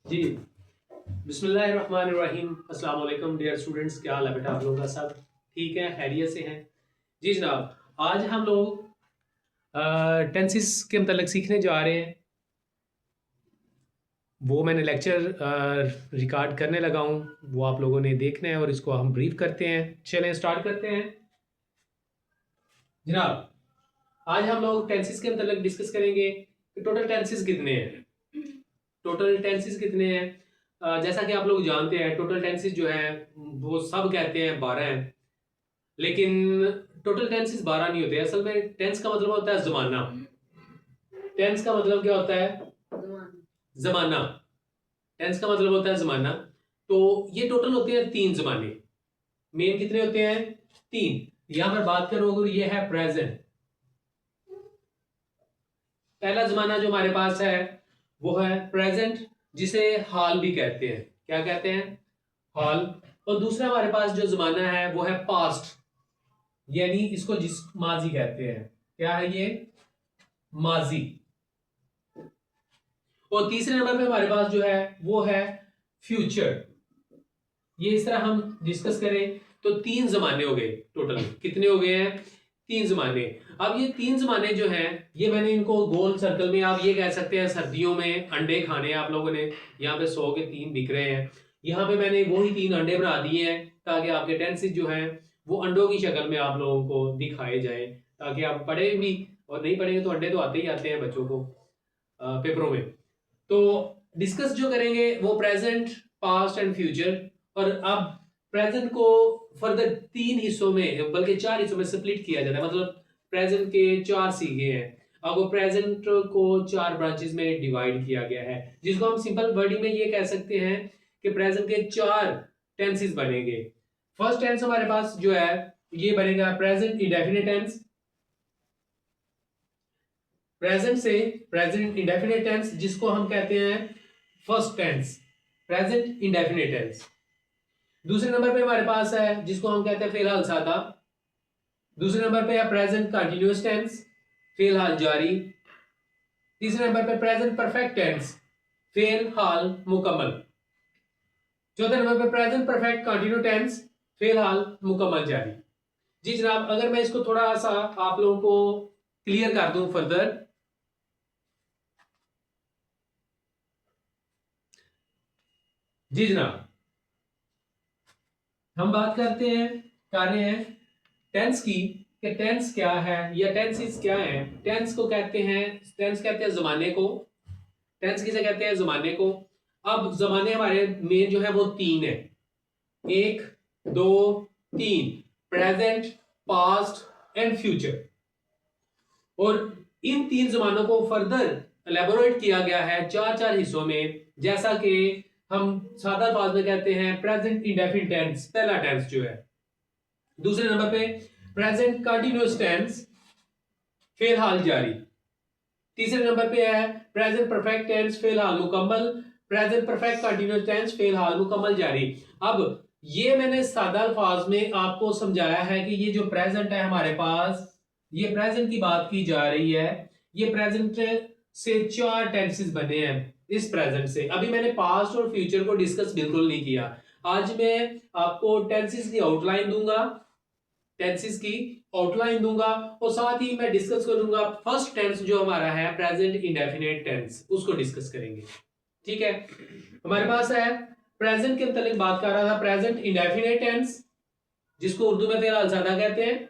जी। बिस्मिल्लाहिर्रहमानिर्रहीम। अस्सलाम वालेकुम डियर स्टूडेंट्स, क्या हाल है बेटा आप लोगों का? सब ठीक है, खैरियत से हैं? जी जनाब, आज हम लोग टेंसेस के मतलब सीखने जा रहे हैं। वो मैंने लेक्चर रिकॉर्ड करने लगा हूँ, वो आप लोगों ने देखना है और इसको हम ब्रीफ करते हैं। चलें स्टार्ट करते हैं जनाब। आज हम लोग टेंसेस के मतलब डिस्कस करेंगे कि टोटल टेंसेस कितने हैं। टोटल टेंसेस कितने हैं? जैसा कि आप लोग जानते हैं, टोटल टेंसेस जो है वो सब कहते हैं 12 हैं, लेकिन टोटल टेंसेस 12 नहीं होते। असल में टेंस का मतलब होता है जमाना। टेंस का मतलब क्या होता है? जमाना। टेंस का मतलब होता है जमाना। तो ये टोटल होते हैं 3 जमाने। मेन कितने होते हैं? 3। यहां पर बात करो अगर ये है प्रेजेंट। पहला जमाना जो हमारे पास है वो है प्रेजेंट, जिसे हाल भी कहते हैं। क्या कहते हैं? हाल। और दूसरा हमारे पास जो जमाना है वो है पास्ट, यानी इसको जिस माजी कहते हैं। क्या है ये? माजी। और तीसरे नंबर पे हमारे पास जो है वो है फ्यूचर। ये इस तरह हम डिस्कस करें तो 3 जमाने हो गए। टोटल कितने हो गए हैं? 3 जमाने। अब ये 3 जमाने जो हैं, ये मैंने इनको गोल सर्कल में, आप ये कह सकते हैं सर्दियों में अंडे खाने आप लोगों ने। यहाँ पे 100 के 3 बिक रहे हैं। यहाँ पे मैंने वही 3 अंडे बना दिए हैं ताकि आपके टेंसेस जो हैं वो अंडों की शक्ल में आप लोगों को दिखाए जाए, ताकि आप पढ़े भी। और नहीं पढ़ेंगे तो अंडे तो आते ही आते हैं बच्चों को पेपरों में। तो डिस्कस जो करेंगे वो प्रेजेंट, पास्ट एंड फ्यूचर। और अब प्रेजेंट को फर्दर 3 हिस्सों में, बल्कि 4 हिस्सों में स्प्लिट किया जाता है। मतलब प्रेजेंट के 4 सीखे हैं। अब वो प्रेजेंट को 4 ब्रांचेस में डिवाइड किया गया है, जिसको हम सिंपल वर्डिंग में ये कह सकते हैं कि प्रेजेंट के 4 टेंसेस बनेंगे। फर्स्ट टेंस हमारे पास जो है ये बनेगा प्रेजेंट इंडेफिनिट टेंस। प्रेजेंट से प्रेजेंट इंडेफिनिट टेंस, जिसको हम कहते हैं first tense, present indefinite tense. दूसरे नंबर पे हमारे पास है जिसको हम कहते हैं फिलहाल सादा। दूसरे नंबर पे है प्रेजेंट कंटिन्यूअस टेंस, फिलहाल जारी। तीसरे नंबर पे प्रेजेंट परफेक्ट टेंस, फिलहाल मुकम्मल। चौथे नंबर पे प्रेजेंट परफेक्ट कंटिन्यू टेंस, फिलहाल मुकम्मल जारी। जी जनाब, अगर मैं इसको थोड़ा सा आप लोगों को क्लियर कर दूं फर्दर। जी जनाब, हम बात करते हैं, कर रहे हैं टेंस की, कि टेंस क्या है या टेंसेस क्या है। टेंस को कहते हैं, टेंस कहते हैं जमाने को। टेंस किसे कहते हैं? जमाने को। अब जमाने हमारे मेन जो है वो 3 है। 1, 2, 3। Present, past and future. और इन 3 जमानों को फर्दर एलेबोरेट किया गया है 4 हिस्सों में। जैसा कि हम सादा अल्फाज में कहते हैं प्रेजेंट इंडेफिनिट टेंस, पहला टेंस जो है। दूसरे नंबर पे प्रेजेंट कंटिन्यूअस टेंस, फिलहाल जारी। तीसरे नंबर पे है प्रेजेंट परफेक्ट टेंस, फिलहाल मुकम्मल। प्रेजेंट परफेक्ट कंटिन्यूअस टेंस, फिलहाल मुकम्मल जारी। अब ये मैंने सादा अल्फाज में आपको समझाया है कि ये जो प्रेजेंट है हमारे पास, ये प्रेजेंट की बात की जा रही है। ये प्रेजेंट से 4 टेंसेस बने हैं इस प्रेजेंट से। अभी मैंने पास्ट और फ्यूचर को डिस्कस बिल्कुल नहीं किया। आज मैं आपको टेंसेस की आउटलाइन दूंगा, टेंसेस की आउटलाइन दूंगा, और साथ ही मैं डिस्कस करूंगा फर्स्ट टेंस जो हमारा है प्रेजेंट इंडेफिनिट टेंस, उसको डिस्कस करेंगे। ठीक है, हमारे पास है प्रेजेंट के मतलब बात कर रहा था, प्रेजेंट इंडेफिनिट टेंस, जिसको उर्दू में फिलहाल सादा कहते हैं।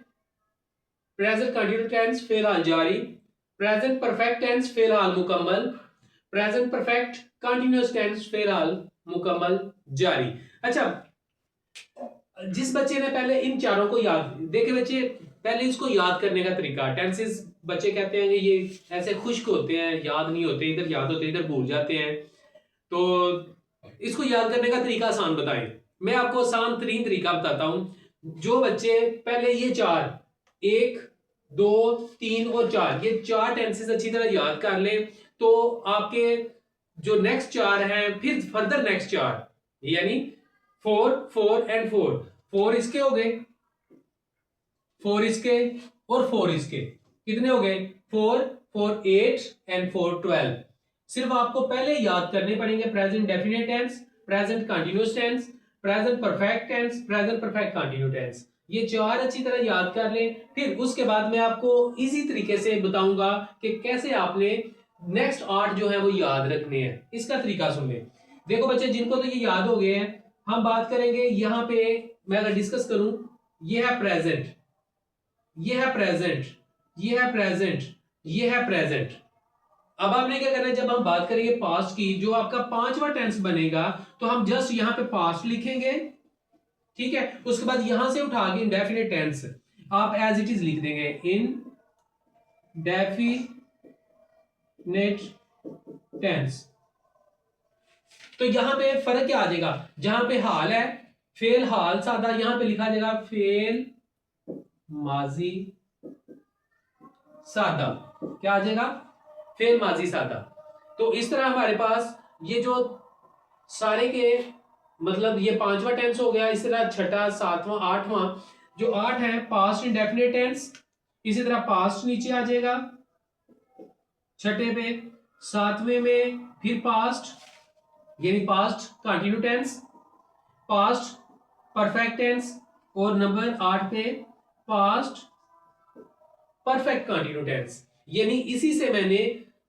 प्रेजेंट कंटिन्यूअस टेंस, फिलहाल जारी। प्रेजेंट परफेक्ट टेंस, फिलहाल मुकम्मल। प्रेजेंट परफेक्ट कंटिन्यूअस टेंस, फिलहाल मुकम्मल जारी। अच्छा, जिस बच्चे ने पहले इन चारों को याद, देखे बच्चे, पहले इसको याद करने का तरीका, टेंसेस बच्चे कहते हैं कि ये ऐसे खुश्क होते हैं, याद नहीं होते, इधर याद होते इधर भूल जाते हैं। तो इसको याद करने का तरीका आसान बताएं। मैं आपको आसान तरीन तरीका बताता हूं। जो बच्चे पहले ये 4, 1, 2, 3 और 4, ये 4 टेंसेस अच्छी तरह याद कर ले, तो आपके जो नेक्स्ट 4 हैं, फिर फर्दर नेक्स्ट 4, यानी 4, 4 एंड 4, 4 इसके हो गए, 4 इसके और 4 इसके, कितने हो गए? 4, 4, 8 एंड 4, 12। सिर्फ आपको पहले याद करने पड़ेंगे present definite tense, present continuous tense, present perfect tense, present perfect continue tense. ये चार अच्छी तरह याद कर लें। फिर उसके बाद मैं आपको इजी तरीके से बताऊंगा कि कैसे आपने नेक्स्ट 8 जो है वो याद रखने हैं। इसका तरीका सुन लें। देखो बच्चे, जिनको तो ये याद हो गए हैं, हम बात करेंगे यहाँ पे। मैं अगर डिस्कस करूं, ये है प्रेजेंट, ये है प्रेजेंट, ये है प्रेजेंट, ये है प्रेजेंट। अब आपने क्या करना है, जब हम बात करेंगे पास्ट की, जो आपका पांचवा टेंस बनेगा, तो हम जस्ट यहां पे पास्ट लिखेंगे, ठीक है। उसके बाद यहां से उठा के इंडेफिनिट टेंस आप एज इट इज लिख देंगे, इन डेफिनेट टेंस। तो यहां पे फर्क क्या आ जाएगा, जहां पे हाल है फेल हाल सादा, यहां पे लिखा जाएगा फेल माजी सादा। क्या आ जाएगा, फेल माजी सादा। तो इस तरह हमारे पास ये जो सारे के मतलब ये पांचवा टेंस हो गया, इस तरह छठा, सातवां, आठवां, जो 8 है पास्ट इंडेफिनिट टेंस, इसी तरह पास्ट नीचे आ जाएगा छठे पे, सातवें में फिर पास्ट यानी past continue tense, past perfect tense, और नंबर 8 पे पास्ट परफेक्ट कंटिन्यू टेंस। यानी इसी से मैंने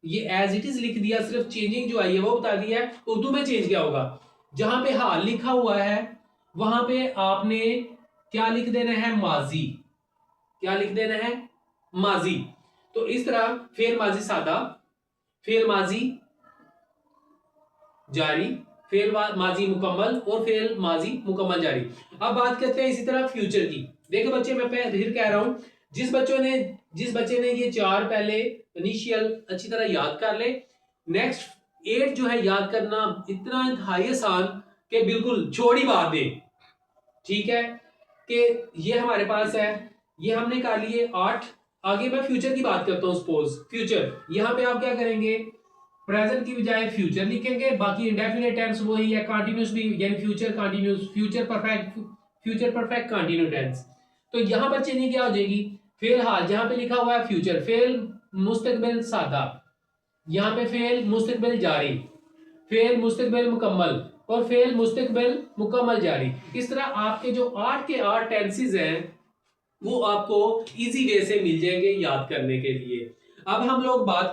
ये एज इट इज लिख दिया, सिर्फ चेंजिंग जो आई है वो बता दिया है। उर्दू में चेंज क्या होगा, जहां पे हाल लिखा हुआ है वहां पे आपने क्या लिख देना है, माजी। क्या लिख देना है, माजी। तो इस तरह फेल माजी सादा, फेल माजी जारी, फेल माजी मुकम्मल और फेल माजी मुकम्मल जारी। अब बात करते हैं इसी तरह फ्यूचर की। देखो बच्चे, मैं फिर कह रहा हूं, जिस बच्चे ने ये चार पहले इनिशियल अच्छी तरह याद कर ले, नेक्स्ट 8 जो है याद करना इतना इंतहाई आसान कि बिल्कुल छोड़ ही बात दे, ठीक है। कि ये हमारे पास है, ये हमने कर लिए 8। आगे मैं फ्यूचर की बात करता हूं। सपोज फ्यूचर, यहां पे आप क्या करेंगे, प्रेजेंट की बजाय फ्यूचर लिखेंगे। बाकी इंडेफिनिट टेंस वही है, कंटीन्यूअस भी यानी future continuous, future perfect continue tense. तो यहां पर चेंजिंग क्या हो जाएगी, फेल हाल जहां पे लिखा हुआ है फ्यूचर, फेल मुस्तकबिल सादा, यहां पे फेल मुस्तकबिल जारी, फेल मुस्तकबिल मुकम्मल और फेल मुस्तकबिल मुकम्मल जारी। इस तरह आपके जो 8 के 8 टेंसेस हैं वो आपको इजी वे से मिल जाएंगे याद करने के लिए। अब हम बात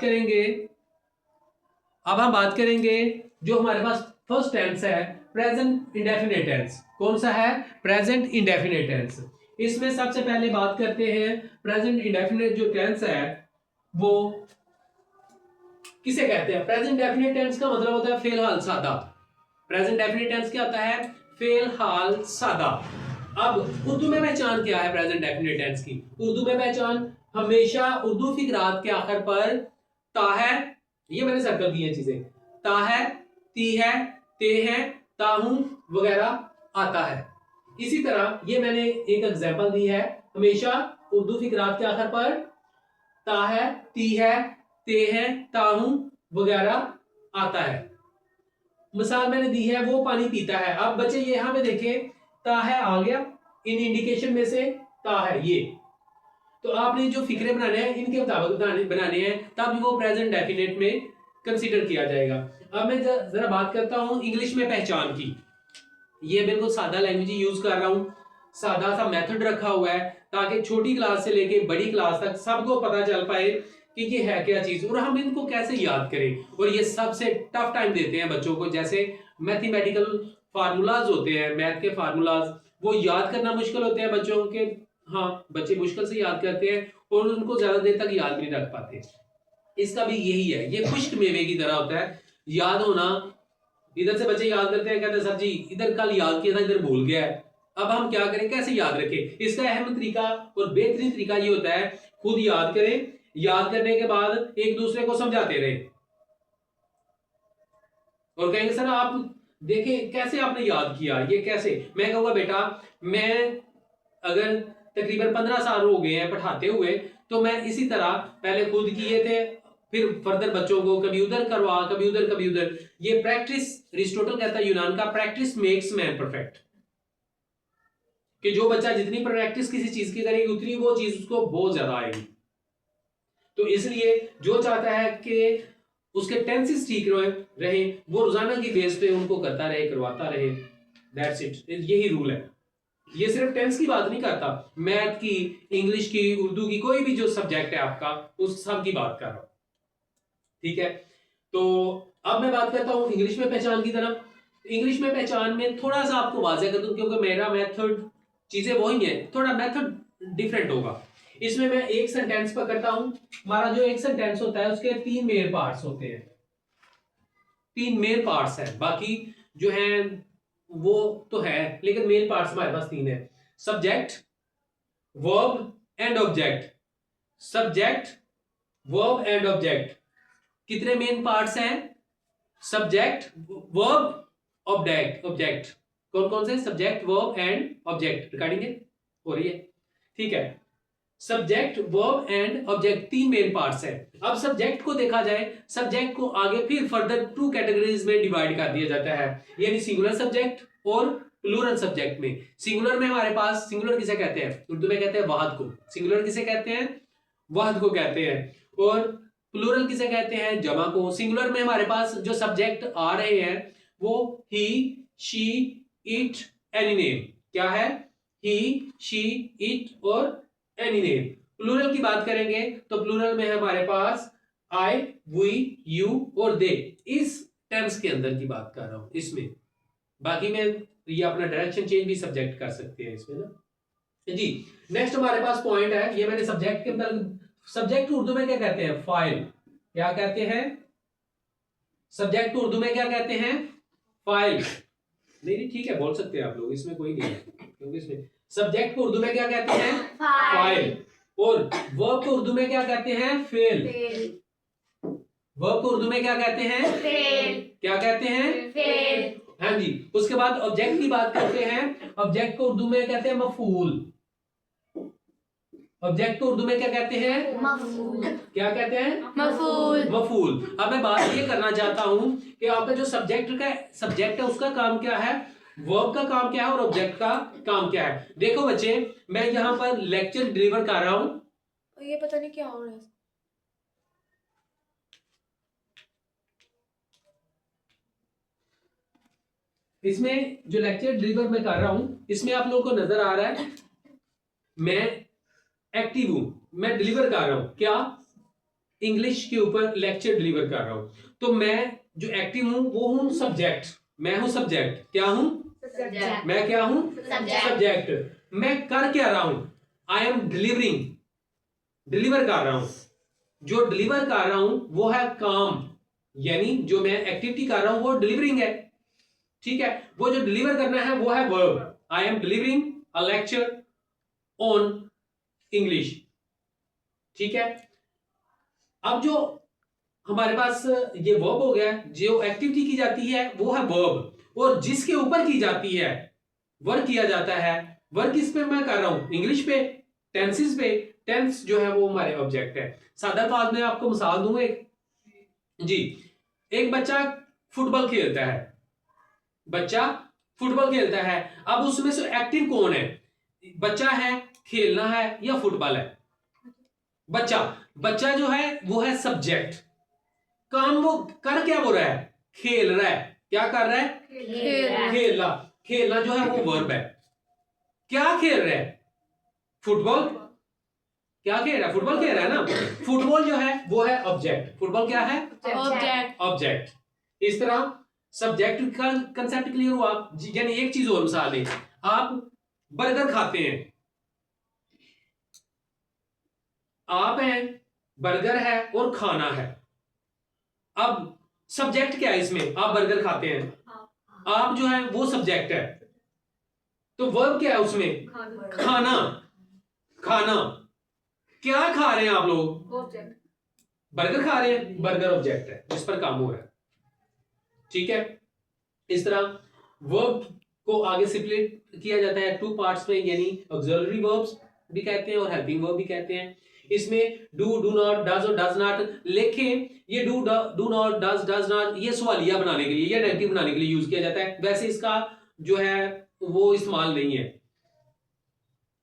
करेंगे जो हमारे पास फर्स्ट टेंस है, प्रेजेंट इंडेफिनिट टेंस। कौन सा है, प्रेजेंट इंडेफिनिट टेंस। इसमें सबसे पहले बात करते हैं प्रेजेंट इंडेफिनिट जो टेंस है वो किसे कहते हैं। प्रेजेंट डेफिनिट टेंस का मतलब होता है फेल हाल सादा। प्रेजेंट डेफिनिट टेंस क्या होता है, फेल हाल सादा। अब उर्दू में पहचान क्या है प्रेजेंट डेफिनिट टेंस की, उर्दू में पहचान हमेशा उर्दू फिकरात के आखिर पर ता है, ये मैंने सर्कल की है चीजें, ता है, ती है, ते है, ताहू वगैरह आता है। इसी तरह ये मैंने एक एग्जांपल दी है, हमेशा उर्दू फिकरात के आखिर पर ता है, ती है, ते है, ताहू वगैरह आता है। मिसाल मैंने दी है, वो पानी पीता है। अब बच्चे ये यहां पे देखें, ता है आ गया, इन इंडिकेशन में से ता है ये, तो आपने जो फिक्रे बनाने हैं इनके मुताबिक बनाने हैं, तब वो प्रेजेंट डेफिनेट में कंसीडर किया जाएगा। अब मैं जरा बात करता हूं इंग्लिश में पहचान की। ये बिल्कुल सादा लैंग्वेज यूज कर रहा हूं, सादा सा मेथड रखा हुआ है ताकि छोटी क्लास से लेके बड़ी क्लास तक सबको पता चल पाए कि ये है क्या चीज और हम इनको कैसे याद करें। और ये सबसे टफ टाइम देते हैं बच्चों को, जैसे मैथमेटिकल फार्मूलाज होते हैं, मैथ के फार्मूलाज, वो याद करना मुश्किल होते हैं बच्चों के। हाँ, बच्चे मुश्किल से याद करते हैं और उनको ज्यादा देर तक याद नहीं रख पाते। इसका भी यही है, ये खुश्क मेवे की तरह होता है याद होना। इधर से बच्चे याद करते हैं, कहते हैं सर जी इधर कल याद किया था, इधर भूल गया है। अब हम क्या करें, कैसे याद रखें। इसका अहम तरीका और बेहतरीन तरीका ये होता है, खुद याद करें, याद करने के बाद एक दूसरे को समझाते रहे और कहेंगे सर आप देखें कैसे आपने याद किया, ये कैसे। मैं कहूंगा बेटा, मैं अगर तकरीबन 15 साल हो गए हैं पढ़ाते हुए, तो मैं इसी तरह पहले खुद किए थे, फिर फर्दर बच्चों को कभी उधर करवा, कभी उधर, कभी उधर। ये प्रैक्टिस, अरिस्टोटल कहता है यूनान का, प्रैक्टिस मेक्स मैन परफेक्ट, कि जो बच्चा जितनी प्रैक्टिस किसी चीज की करेगी उतनी वो चीज उसको बहुत ज्यादा आएगी। तो इसलिए जो चाहता है कि उसके टेंसेस ठीक रहे, वो रोजाना की बेस पे उनको करता रहे, करवाता रहे, दैट्स इट, यही रूल है। ये सिर्फ टेंस की बात नहीं करता, मैथ की, इंग्लिश की, उर्दू की, कोई भी जो सब्जेक्ट है आपका उस सब की बात कर रहा हूं, ठीक है। तो अब मैं बात करता हूं इंग्लिश में पहचान की तरफ। इंग्लिश में पहचान में थोड़ा सा आपको वाज़ेह कर दूं, क्योंकि मेरा मेथड, चीजें वही है, थोड़ा मेथड डिफरेंट होगा। इसमें मैं एक सेंटेंस पकड़ता हूं। हमारा जो एक सेंटेंस होता है उसके 3 मेन पार्ट्स होते हैं, 3 मेन पार्ट्स हैं, बाकी जो है वो तो है, लेकिन मेन पार्ट्स हमारे पास 3 है। Subject, verb and object. Subject, verb and object. कितने मेन पार्ट्स हैं? Subject, verb, object. ऑब्जेक्ट कौन कौन से? Subject, verb and object. Recording हो रही है, ठीक है। Subject, verb and object, 3 main parts है। अब सब्जेक्ट को देखा जाए, सब्जेक्ट को आगे फिर फर्दर 2 कैटेगरीज में डिवाइड कर दिया जाता है, यानी सिंगुलर सब्जेक्ट और प्लूरल सब्जेक्ट में। सिंगुलर में हमारे पास, सिंगुलर किसे कहते हैं? उर्दू में कहते हैं वाहद को। सिंगुलर किसे कहते हैं? वाहद को कहते हैं। और प्लूरल किसे कहते हैं? जमा को। सिंगुलर में हमारे पास जो सब्जेक्ट आ रहे हैं वो ही, शी, इट, एनी नेम। क्या है? ही, शी, इट और एनी नेम। प्लूरल की बात करेंगे तो प्लूरल में है हमारे पास आई, वी, यू और दे। इस टेंस के अंदर की बात कर रहा हूं इसमें। बाकी में ये अपना डायरेक्शन चेंज भी सब्जेक्ट कर सकते हैं इसमें ना जी। नेक्स्ट हमारे पास पॉइंट है, ये मैंने सब्जेक्ट के अंदर, सब्जेक्ट उर्दू में क्या कहते हैं? फाइल। क्या कहते हैं? सब्जेक्ट उर्दू में क्या कहते हैं? फाइल। नहीं ठीक है, बोल सकते हैं आप लोग, इसमें कोई नहीं है, क्योंकि इसमें सब्जेक्ट को उर्दू में क्या कहते हैं? फाइल। और वर्ब को उर्दू में क्या कहते हैं? फेल। वर्ब को उर्दू में क्या कहते हैं? फेल। क्या कहते हैं? फेल। हाँ जी। उसके बाद ऑब्जेक्ट की बात करते हैं। ऑब्जेक्ट को उर्दू में कहते हैं मफूल। ऑब्जेक्ट को उर्दू में क्या कहते हैं? मफूल। क्या कहते हैं? मफूल। मफूल। अब मैं बात ये करना चाहता हूं कि आपका जो सब्जेक्ट है उसका काम क्या है, वर्ब का काम क्या है और ऑब्जेक्ट का काम क्या है। देखो बच्चे, मैं यहां पर लेक्चर डिलीवर कर रहा हूं, ये पता नहीं क्या हो रहा है। इसमें जो लेक्चर डिलीवर मैं कर रहा हूं, इसमें आप लोगों को नजर आ रहा है मैं एक्टिव हूं, मैं डिलीवर कर रहा हूं क्या? इंग्लिश के ऊपर लेक्चर डिलीवर कर रहा हूं। तो मैं जो एक्टिव हूं वो हूं सब्जेक्ट। मैं हूं सब्जेक्ट। क्या हूं? सब्जेक्ट। मैं क्या हूं? सब्जेक्ट। मैं कर क्या रहा हूं? I am delivering. डिलीवर कर रहा हूं। जो डिलीवर कर रहा हूं वो है काम, यानी जो मैं एक्टिविटी कर रहा हूं वो डिलीवरिंग है, ठीक है। वो जो डिलीवर करना है वो है verb. I am delivering a lecture on English, ठीक है। अब जो हमारे पास ये वर्ब हो गया, जो एक्टिविटी की जाती है वो है वर्ब, और जिसके ऊपर की जाती है, वर्क किया जाता है, वर्क किस पे मैं कर रहा हूं? इंग्लिश पे, टेंसेस पे। टेंस जो है वो हमारे ऑब्जेक्ट है। सादा बात में आपको मिसाल दूंगा एक जी। एक बच्चा फुटबॉल खेलता है, बच्चा फुटबॉल खेलता है। अब उसमें से एक्टिव कौन है? बच्चा है, खेलना है या फुटबॉल है? बच्चा। बच्चा जो है वो है सब्जेक्ट। काम वो कर क्या हो रहा है? खेल रहा है। क्या कर रहा है? खेलना। खेलना जो है वो वर्ब है। क्या खेल रहा है? फुटबॉल। क्या खेल रहा है? फुटबॉल खेल रहा है ना। फुटबॉल जो है वो है ऑब्जेक्ट। फुटबॉल क्या है? ऑब्जेक्ट। ऑब्जेक्ट। इस तरह सब्जेक्ट का कंसेप्ट क्लियर हुआ। यानी एक चीज और मिसाल लें, आप बर्गर खाते हैं, आप हैं, बर्गर है और खाना है। अब सब्जेक्ट क्या है इसमें? आप बर्गर खाते हैं, आप जो है वो सब्जेक्ट है। तो वर्ब क्या है उसमें? खाना। खाना। क्या खा रहे हैं आप लोग? बर्गर खा रहे हैं, बर्गर ऑब्जेक्ट है जिस पर काम हो रहा है, ठीक है। इस तरह वर्ब को आगे स्प्लिट किया जाता है 2 पार्ट्स में, यानी ऑक्सिलरी वर्ब्स भी कहते हैं और हेल्पिंग वर्ब भी कहते हैं। इसमें डू, डू नॉट, डज और डज नॉट लिखें। ये do, do not, does not ये सवालिया बनाने के लिए या नेगेटिव बनाने के लिए यूज किया जाता है। वैसे इसका जो है वो इस्तेमाल नहीं है।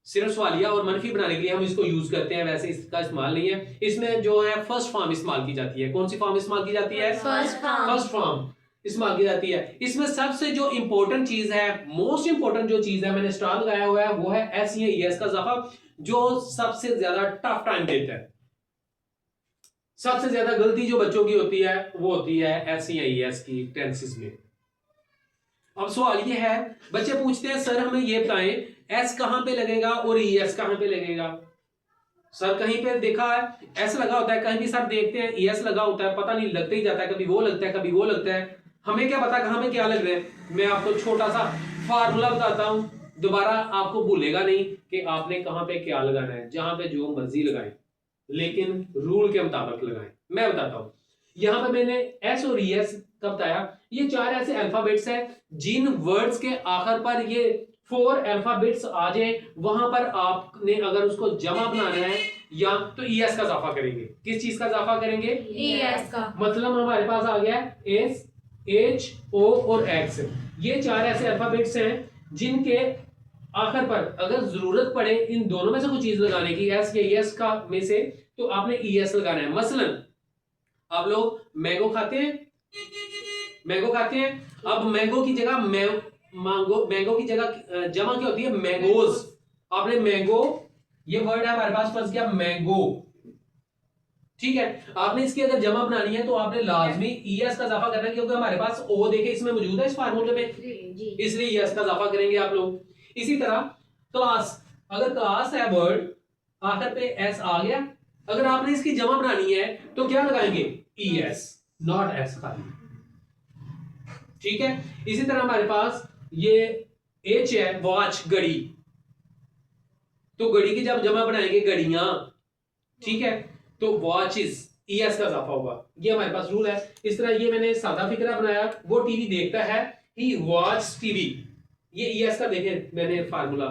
सिर्फ सवालिया और मनफी बनाने के लिए हम इसको यूज करते हैं, वैसे इसका इस्तेमाल नहीं है। इसमें जो है फर्स्ट फॉर्म इस्तेमाल की जाती है। कौन सी फॉर्म इस्तेमाल की जाती है? फर्स्ट फॉर्म इस्तेमाल की जाती है। इसमें सबसे जो इंपॉर्टेंट चीज है, मोस्ट इंपॉर्टेंट जो चीज है, मैंने स्टार लगाया हुआ है, वो है एस या ईएस का इजाफा, जो सबसे ज्यादा टफ टाइम देता है। सबसे ज्यादा गलती जो बच्चों की होती है वो होती है एस या ईएस की टेंसेस में। अब सवाल ये है, बच्चे पूछते हैं सर हमें ये बताएं एस कहां पे लगेगा और ईएस कहां पे लगेगा। सर कहीं पे देखा है एस लगा होता है, कहीं भी सर देखते हैं ईएस लगा होता है, पता नहीं लगता ही जाता है, कभी वो लगता है कभी वो लगता है, हमें क्या पता कहां पे क्या लग रहा है। मैं आपको छोटा सा फार्मूला बताता हूं, दोबारा आपको भूलेगा नहीं कि आपने कहां पे क्या लगाना है, जहां पे जो मर्जी लगाएं लेकिन रूल के मुताबिक लगाएं। मैं बताता हूं, यहां पे मैंने एस और ईएस का बताया, ये चार ऐसे अल्फाबेट्स हैं जिन वर्ड्स के आखिर पर ये 4 अल्फाबेट्स आ जाए, वहां पर आपने अगर उसको जमा बनाना है या तो ईएस का इजाफा करेंगे। किस चीज का इजाफा करेंगे? ईएस का। मतलब हमारे पास आ गया एस, एच, ओ और एक्स। ये चार ऐसे अल्फाबेट्स हैं जिनके आखिर पर अगर जरूरत पड़े इन दोनों में से कुछ चीज लगाने की, एस या ईएस का में से, तो आपने ईएस लगाना है। मसलन आप लोग मैंगो खाते हैं, मैंगो खाते हैं, अब मैंगो की जगह मैंगो की जगह जमा क्या होती है? मैंगोज। आपने मैंगो, ये वर्ड है हमारे पास, फंस गया मैंगो, ठीक है। आपने इसकी अगर जमा बनानी है तो आपने लाजमी ईएस का इजाफा करना है, क्योंकि हमारे पास ओ देखे इसमें मौजूद है इस फार्मूले में, इसलिए ईएस का इजाफा करेंगे आप लोग। इसी तरह क्लास, अगर क्लास है वर्ड, आखिर पे एस आ गया, अगर आपने इसकी जमा बनानी है तो क्या लगाएंगे? ईएस, नॉट एस खाली, ठीक है। इसी तरह हमारे पास ये एच है, वॉच, घड़ी, तो घड़ी की जब जमा बनाएंगे घड़ियां, ठीक है, तो वॉचेस, ईएस का इजाफा होगा। ये हमारे पास रूल है। इस तरह ये मैंने सादा फिक्रा बनाया, वो टीवी देखता है, ही वॉच टीवी, ये ईएस का देखे मैंने फार्मूला,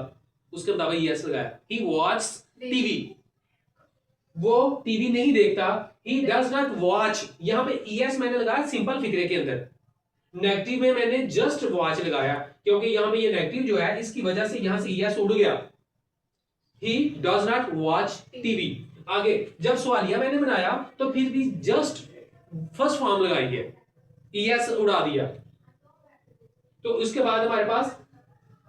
उसके मुताबिक ईएस लगाया, ही वॉच टीवी, वो टीवी नहीं देखता, ही डज नॉट वॉच, यहां पे ईएस मैंने लगाया सिंपल फिक्रे के अंदर। नेगेटिव में मैंने जस्ट वॉच लगाया, क्योंकि यहां पे ये नेगेटिव जो है इसकी वजह से यहां से ईएस उड़ गया, he does not watch TV. आगे जब सवालिया मैंने बनाया तो फिर भी जस्ट फर्स्ट फॉर्म लगाई है, ईएस उड़ा दिया। तो उसके बाद हमारे पास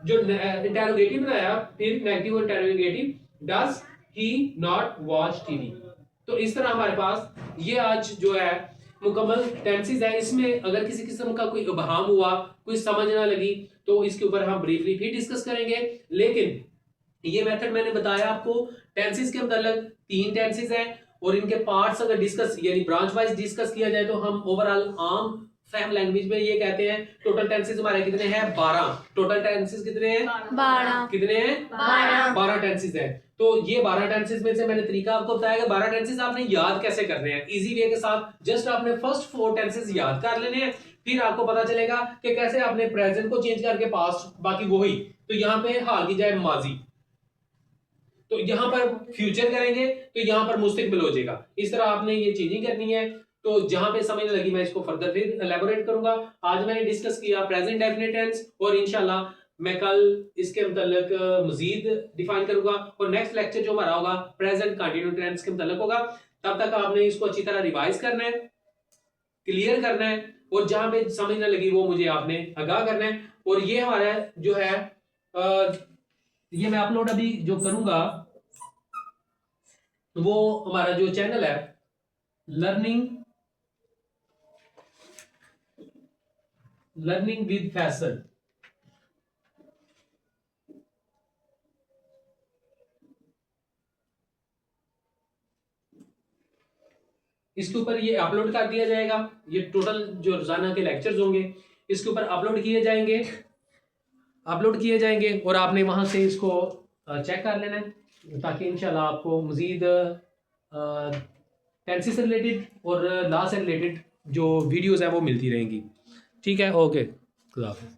जो इंटेरोगेटिव बनाया, फिर नेगेटिव और interrogative, does he not watch TV. तो इस तरह हमारे पास ये आज जो है मुकम्मल टेंसेस है। इसमें अगर किसी किस्म का कोई इबहाम हुआ, कोई समझ ना लगी, तो इसके ऊपर हम ब्रीफली फिर डिस्कस करेंगे। लेकिन ये मेथड मैंने बताया आपको टेंसेस के मतलब 3 टेंसेस हैं, और इनके पार्ट्स अगर डिस्कस यानी ब्रांच वाइज डिस्कस किया जाए तो हम ओवरऑल आम फहम लैंग्वेज में ये कहते हैं टोटल टेंसेस हमारे कितने हैं? 12। टोटल टेंसेस कितने हैं? 12। कितने हैं? 12 टेंसेस हैं। तो ये 12 टेंसेस में से मैंने तरीका आपको बताया कि 12 टेंसेस आपने याद कैसे करने हैं इजी वे के साथ। जस्ट आपने फर्स्ट 4 टेंसेस याद कर लेने हैं, फिर आपको पता चलेगा कि कैसे आपने प्रेजेंट को चेंज करके पास्ट, बाकी वही। तो यहाँ पे हाल की जाए माजी, तो यहां पर फ्यूचर करेंगे तो यहां पर मुस्तकबिल हो जाएगा। इस तरह आपने ये चीजें करनी है। तो जहां पे समझ लगी मैं इसको फर्दर फिर एलैबोरेट करूंगा। आज मैंने डिस्कस किया प्रेजेंट डेफिनेट टेंस, और इंशाल्लाह मैं कल इसके मुताल्लिक मजीद डिफाइन करूंगा, और नेक्स्ट लेक्चर जो हमारा होगा प्रेजेंट कंटिन्यूस टेंस के मुताल्लिक होगा। तब तक आपने इसको अच्छी तरह रिवाइज करना है, क्लियर करना है, और जहां पे समझ ना लगी वो मुझे आपने आगाह करना है। और ये हमारा जो है ये मैं अपलोड अभी जो करूंगा वो हमारा जो चैनल है लर्निंग विद फैसल, इसके ऊपर ये अपलोड कर दिया जाएगा। ये टोटल जो रोजाना के लेक्चर्स होंगे इसके ऊपर अपलोड किए जाएंगे, और आपने वहां से इसको चेक कर लेना है, ताकि इंशाल्लाह आपको मजीद टेंसेस से रिलेटेड और लॉ से रिलेटेड जो वीडियोस हैं वो मिलती रहेंगी। ठीक है, ओके, खुदा हाफिज़।